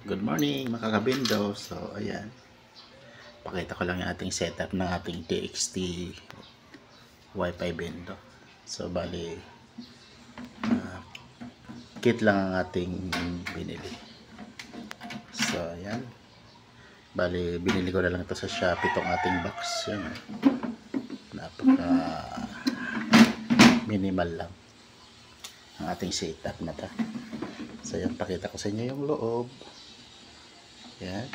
Good morning mga kabindo. So ayan, pakita ko lang yung ating setup ng ating DXT Wi-Fi bindo. So bali kit lang ang ating binili. So ayan, bali binili ko na lang ito sa Shopee, itong ating box. Yan, napaka minimal lang ang ating setup na to. So ayan, pakita ko sa inyo yung loob. Yan.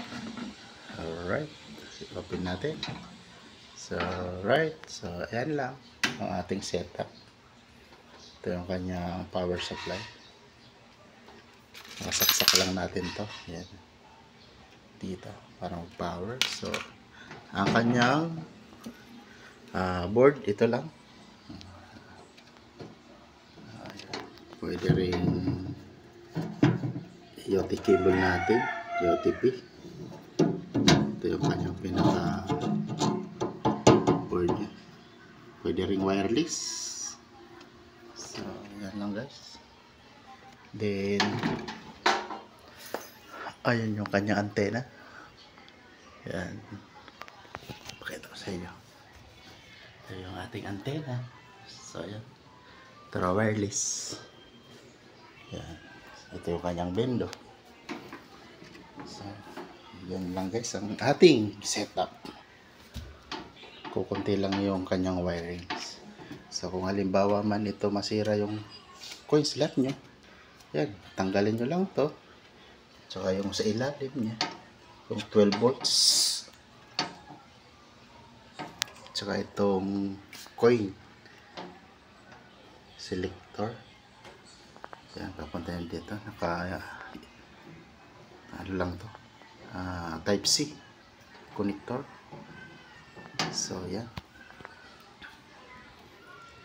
Alright, open natin. So right, so ayan lang ang ating setup. Ito yung kanyang power supply. Masaksak lang natin to. Yan, dito para mag-power. So ang kanyang board, ito lang. Pwede rin UT cable natin, UTP. Ito yung kanyang pinaka board niya. Pwede ring wireless. So yan lang guys. Then ayan yung kanyang antena. Yan, pakita ko sa inyo. Ito yung ating antena. So yan, ito wireless. Yan, ito yung kanyang bendo. So yan lang guys ang ating setup. Kukunti lang yung kanyang wirings. So kung halimbawa man ito masira yung coin slot nyo, yan, tanggalin nyo lang to. Tsaka yung sa ilalim niya, yung 12 volts, tsaka itong coin selector, yan, papunta yan dito. Naka ano lang to, type C connector. So yan,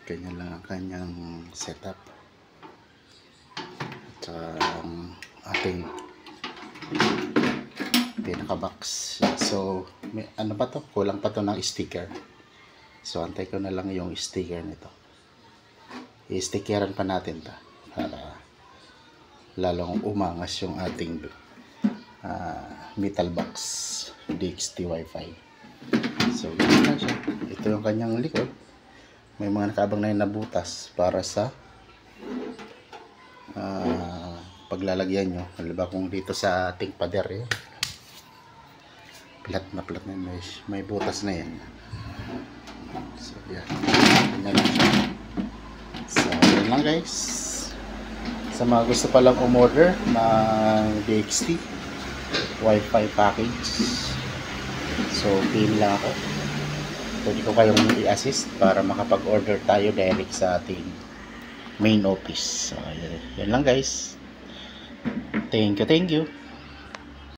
ganyan lang ang kanyang setup. Tsaka ating pinaka box. So may, ano pa to, kulang pa to ng sticker. So antay ko na lang yung sticker nito. I-stickeran pa natin ta para lalong umangas yung ating metal box DXT Wi-Fi. So ganyan lang siya. Ito yung kanyang likod. May mga nakabang na yung nabutas para sa paglalagyan nyo. Halimbawa kung dito sa ating pader, plat na may butas na yan. So yan, ganyan lang siya. So yan lang guys. Sa mga gusto palang umorder ng DXT Wi-Fi package, so PM lang ako. Pwede ko kayong i-assist para makapag-order tayo direct sa ating main office. So yan lang guys. Thank you.